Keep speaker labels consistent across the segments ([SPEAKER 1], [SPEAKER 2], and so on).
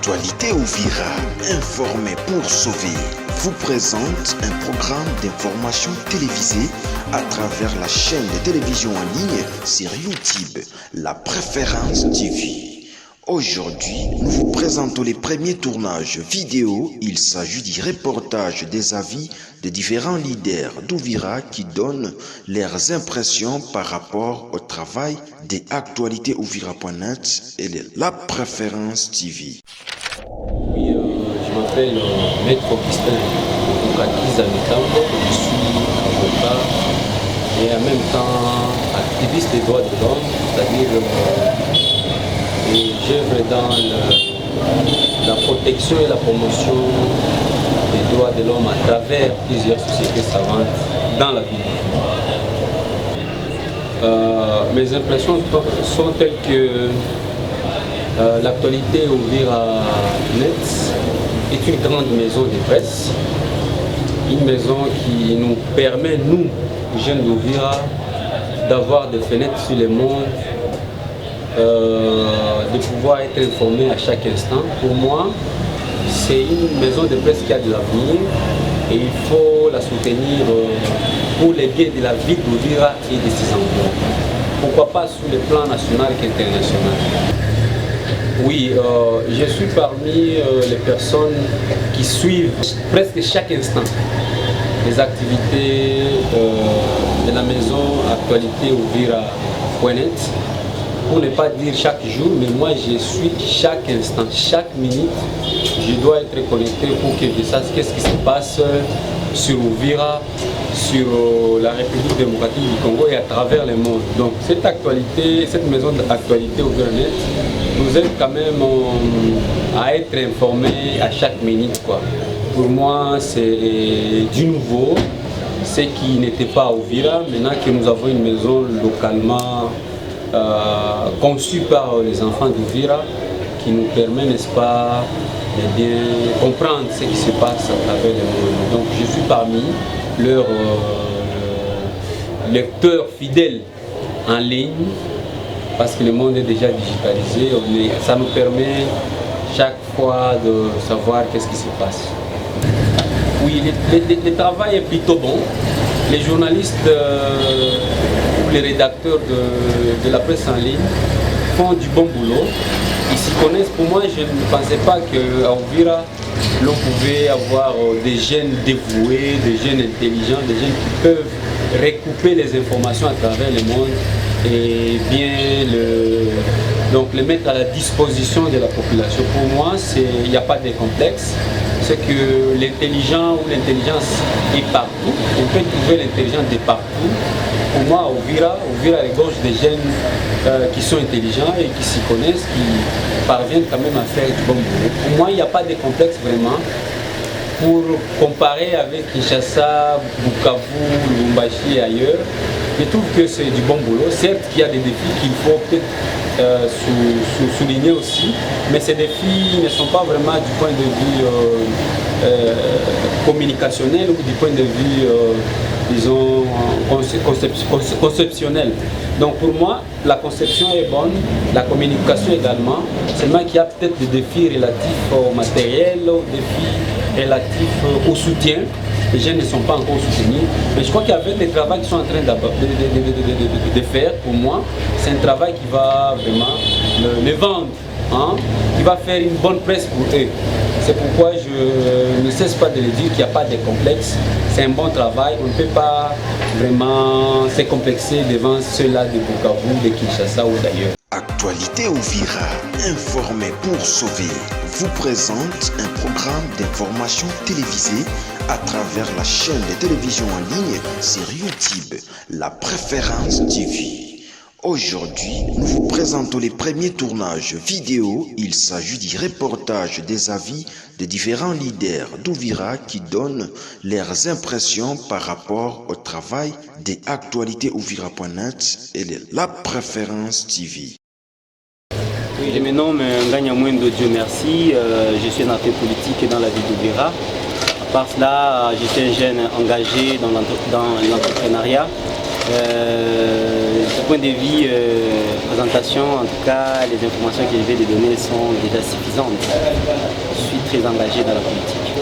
[SPEAKER 1] Actualité Uvira, informé pour sauver, vous présente un programme d'information télévisée à travers la chaîne de télévision en ligne sur YouTube, La Préférence TV. Aujourd'hui, nous vous présentons les premiers tournages vidéo. Il s'agit du reportage des avis de différents leaders d'Uvira qui donnent leurs impressions par rapport au travail des actualités Uvira.net et de La Préférence TV.
[SPEAKER 2] Oui, je m'appelle Maître Augustin Oukakiza Mitambo, je suis avocat et en même temps activiste des droits de l'homme, c'est-à-dire j'œuvre dans la protection et la promotion des droits de l'homme à travers plusieurs sociétés savantes dans la ville. Mes impressions sont telles que l'actualité Uvira.net est une grande maison de presse, une maison qui nous permet, nous, jeunes d'Uvira, d'avoir des fenêtres sur le monde, de pouvoir être informés à chaque instant. Pour moi, c'est une maison de presse qui a de l'avenir et il faut la soutenir pour les biens de la ville d'Uvira et de ses emplois. Pourquoi pas sur le plan national qu'international. Oui, je suis parmi les personnes qui suivent presque chaque instant les activités de la maison Actualité Uvira.net. Pour ne pas dire chaque jour, mais moi je suis chaque instant, chaque minute, je dois être connecté pour que je sache qu'est-ce qui se passe sur Uvira, sur la République démocratique du Congo et à travers le monde. Donc cette actualité, cette maison d'actualité Uvira.net nous aide quand même à être informés à chaque minute, quoi. Pour moi, c'est du nouveau, ce qui n'était pas à Uvira, maintenant que nous avons une maison localement conçue par les enfants d'Uvira, qui nous permet, n'est-ce pas, de bien comprendre ce qui se passe à travers le monde. Donc je suis parmi leurs lecteurs fidèles en ligne, parce que le monde est déjà digitalisé, ça nous permet chaque fois de savoir qu'est-ce qui se passe. Oui, le travail est plutôt bon. Les journalistes ou les rédacteurs de la presse en ligne font du bon boulot. Ils s'y connaissent. Pour moi, je ne pensais pas qu'à Uvira, l'on pouvait avoir des jeunes dévoués, des jeunes intelligents, des jeunes qui peuvent recouper les informations à travers le monde et bien donc les mettre à la disposition de la population. Pour moi, il n'y a pas de complexe. C'est que l'intelligent ou l'intelligence est partout. On peut trouver l'intelligence de partout. Pour moi, Uvira regorge des jeunes qui sont intelligents et qui s'y connaissent, qui parviennent quand même à faire du bon boulot. Pour moi, il n'y a pas de complexe vraiment. Pour comparer avec Kinshasa, Bukavu, Lubumbashi et ailleurs, je trouve que c'est du bon boulot. Certes qu'il y a des défis qu'il faut peut-être souligner aussi, mais ces défis ne sont pas vraiment du point de vue communicationnel ou du point de vue, disons, conceptionnel. Donc pour moi, la conception est bonne, la communication également, seulement qu'il y a peut-être des défis relatifs au matériel, des défis relatifs au soutien. Les jeunes ne sont pas encore soutenus, mais je crois qu'avec le travail qu'ils sont en train de faire, pour moi, c'est un travail qui va vraiment les vendre, hein, qui va faire une bonne presse pour eux. C'est pourquoi je ne cesse pas de le dire qu'il n'y a pas de complexe. C'est un bon travail, on ne peut pas vraiment se complexer devant ceux-là de Bukavu, de Kinshasa ou d'ailleurs.
[SPEAKER 1] Actualité Uvira, informé pour sauver, vous présente un programme d'information télévisée à travers la chaîne de télévision en ligne sur YouTube, La Préférence TV. Aujourd'hui, nous vous présentons les premiers tournages vidéo. Il s'agit du reportage des avis de différents leaders d'Uvira qui donnent leurs impressions par rapport au travail des actualités Uvira.net et de La Préférence TV.
[SPEAKER 3] Oui, je me nomme Nganya Mwendo, Dieu merci. Je suis un acteur politique dans la ville d'Uvira. À part cela, je suis un jeune engagé dans l'entrepreneuriat. ce point de vue présentation, en tout cas, les informations que je vais les donner sont déjà suffisantes. Je suis très engagé dans la politique.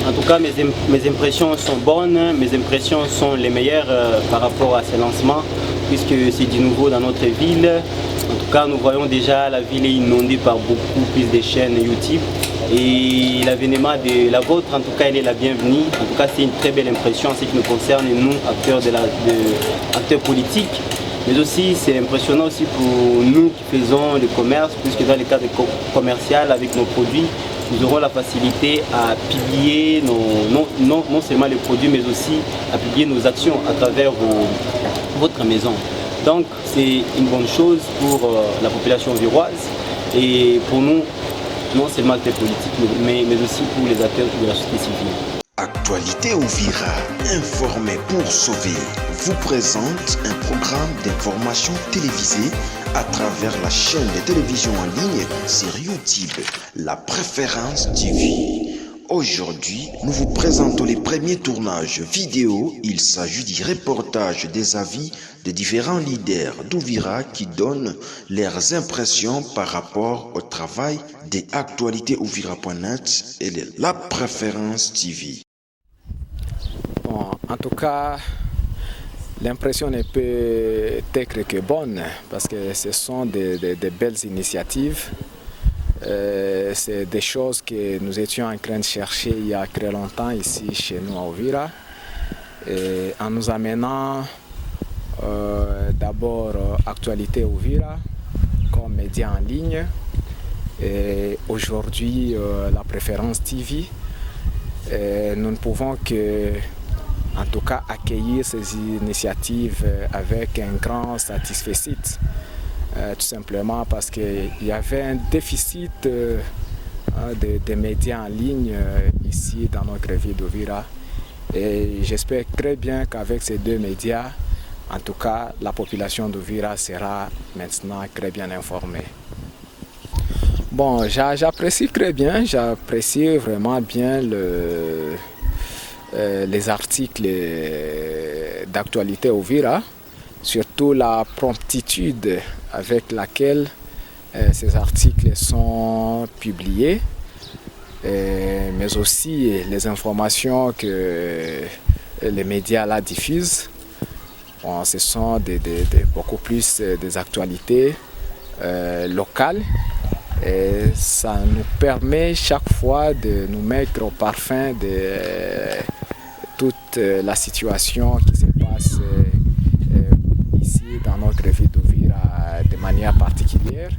[SPEAKER 3] En tout cas, mes impressions sont bonnes, mes impressions sont les meilleures par rapport à ce lancement, puisque c'est du nouveau dans notre ville. En tout cas, nous voyons déjà la ville est inondée par beaucoup plus de chaînes YouTube. Et l'avènement de la vôtre, en tout cas, elle est la bienvenue. En tout cas, c'est une très belle impression en ce qui nous concerne, nous, acteurs politiques. Mais aussi, c'est impressionnant aussi pour nous qui faisons le commerce, puisque dans le cadre commercial, avec nos produits, nous aurons la facilité à publier non seulement les produits, mais aussi à publier nos actions à travers votre maison. Donc, c'est une bonne chose pour la population viroise et pour nous, non seulement acteurs politiques, mais aussi pour les acteurs de la société civile.
[SPEAKER 1] Actualité Uvira, informer pour sauver, vous présente un programme d'information télévisée à travers la chaîne de télévision en ligne sur YouTube, La Préférence TV. Aujourd'hui, nous vous présentons les premiers tournages vidéo. Il s'agit du reportage des avis de différents leaders d'Uvira qui donnent leurs impressions par rapport au travail des actualités Uvira.net et de La Préférence TV.
[SPEAKER 4] Bon, en tout cas, l'impression ne peut être que bonne parce que ce sont des belles initiatives. C'est des choses que nous étions en train de chercher il y a très longtemps ici chez nous à Uvira. Et en nous amenant d'abord Actualité Uvira comme média en ligne et aujourd'hui La Préférence TV. Et nous ne pouvons que en tout cas accueillir ces initiatives avec un grand satisfait. Tout simplement parce qu'il y avait un déficit de médias en ligne ici dans notre ville d'Uvira. Et j'espère très bien qu'avec ces deux médias, en tout cas, la population d'Uvira sera maintenant très bien informée. Bon, j'apprécie très bien, j'apprécie vraiment bien les articles d'actualité Uvira, surtout la promptitude avec laquelle ces articles sont publiés, mais aussi les informations que les médias là diffusent. Bon, ce sont beaucoup plus des actualités locales et ça nous permet chaque fois de nous mettre au parfum de toute la situation qui se passe ici dans notre ville d'Uvira de manière particulière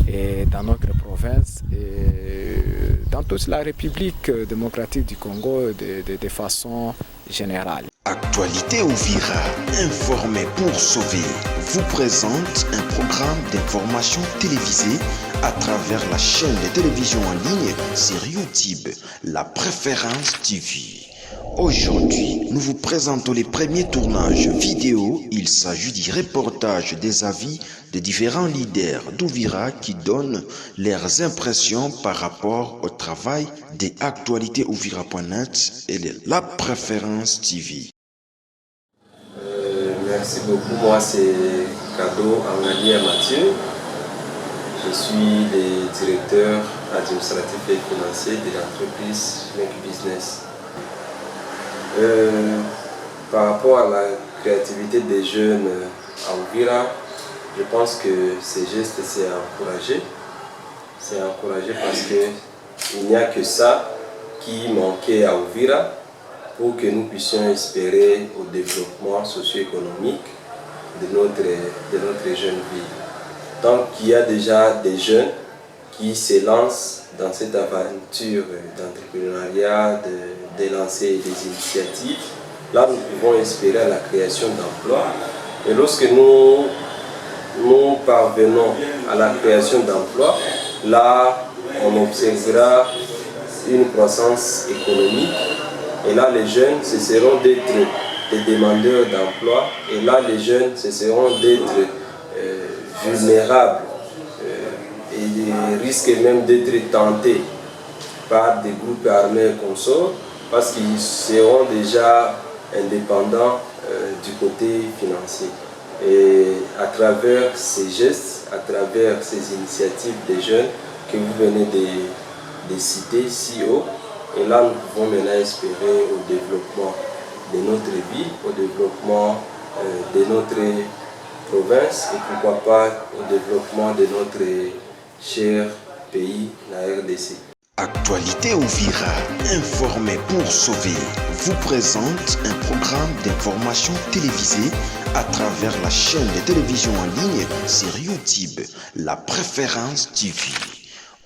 [SPEAKER 4] et dans notre province et dans toute la République démocratique du Congo de façon générale.
[SPEAKER 1] Actualité Uvira, informer pour sauver, vous présente un programme d'information télévisée à travers la chaîne de télévision en ligne sur YouTube, La Préférence TV. Aujourd'hui, nous vous présentons les premiers tournages vidéo. Il s'agit du reportage des avis de différents leaders d'Uvira qui donnent leurs impressions par rapport au travail des actualités Uvira.net et de La Préférence TV.
[SPEAKER 5] Merci beaucoup. Moi, c'est Kado Angalier Mathieu. Je suis le directeur administratif et financier de l'entreprise Make Business. Par rapport à la créativité des jeunes à Uvira, je pense que ces gestes, c'est encouragé. C'est encouragé parce qu'il n'y a que ça qui manquait à Uvira pour que nous puissions espérer au développement socio-économique de notre jeune ville. Donc il y a déjà des jeunes qui se lancent dans cette aventure d'entrepreneuriat, de lancer des initiatives. Là, nous pouvons espérer à la création d'emplois. Et lorsque nous parvenons à la création d'emplois, là, on observera une croissance économique. Et là, les jeunes cesseront d'être des demandeurs d'emploi. Et là, les jeunes cesseront d'être vulnérables et risquent même d'être tentés par des groupes armés et consorts parce qu'ils seront déjà indépendants du côté financier. Et à travers ces gestes, à travers ces initiatives des jeunes que vous venez de citer si haut, et là nous pouvons maintenant espérer au développement de notre vie, au développement de notre province et pourquoi pas au développement de notre cher pays, la RDC.
[SPEAKER 1] Actualité Uvira, informer pour sauver, vous présente un programme d'information télévisée à travers la chaîne de télévision en ligne sur YouTube, La Préférence TV.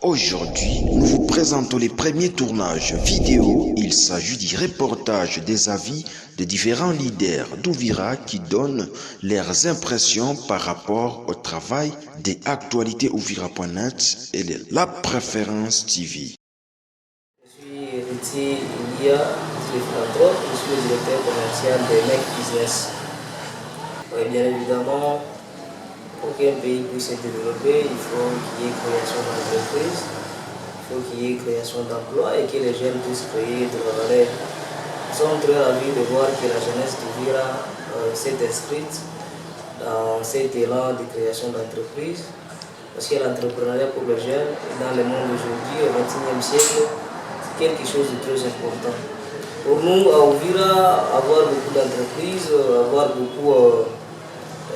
[SPEAKER 1] Aujourd'hui, nous vous présentons les premiers tournages vidéo. Il s'agit du reportage des avis de différents leaders d'Uvira qui donnent leurs impressions par rapport au travail des actualités Uvira.net et de La Préférence TV.
[SPEAKER 6] Je suis héritier Ilia, je suis philanthrope, je suis le directeur commercial de Make Business. Oui, bien évidemment, pour qu'un pays puisse se développer, il faut qu'il y ait création d'entreprises, il faut qu'il y ait création d'emplois et que les jeunes puissent créer de la valeur. Nous sommes très ravis de voir que la jeunesse d'Uvira s'est inscrite dans cet élan de création d'entreprises, parce que l'entrepreneuriat pour les jeunes, dans le monde d'aujourd'hui, au XXIe siècle, c'est quelque chose de très important. Pour nous, à Uvira, avoir beaucoup d'entreprises, avoir beaucoup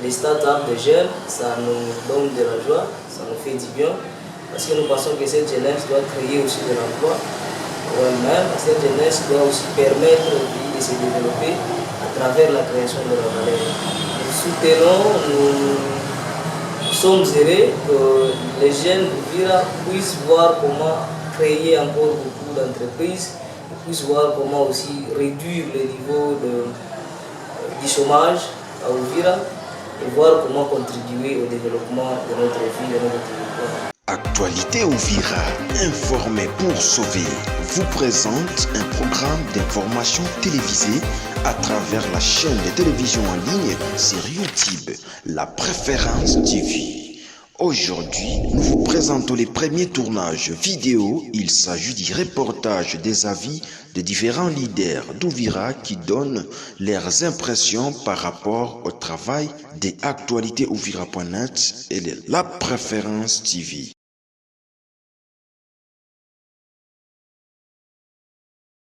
[SPEAKER 6] des start-up de jeunes, ça nous donne de la joie, ça nous fait du bien, parce que nous pensons que cette jeunesse doit créer aussi de l'emploi pour elle-même. Cette jeunesse doit aussi permettre au pays de se développer à travers la création de la valeur. Nous soutenons, nous sommes heureux que les jeunes d'Uvira puissent voir comment créer encore beaucoup d'entreprises, puissent voir comment aussi réduire le niveau du chômage à Uvira, et voir comment contribuer au développement de notre ville, de notre territoire.
[SPEAKER 1] Actualité Uvira, informer pour sauver, vous présente un programme d'information télévisée à travers la chaîne de télévision en ligne sur YouTube, La Préférence TV. Aujourd'hui, nous vous présentons les premiers tournages vidéo. Il s'agit du reportage des avis de différents leaders d'Uvira qui donnent leurs impressions par rapport au travail des actualités Uvira.net et de La Préférence TV.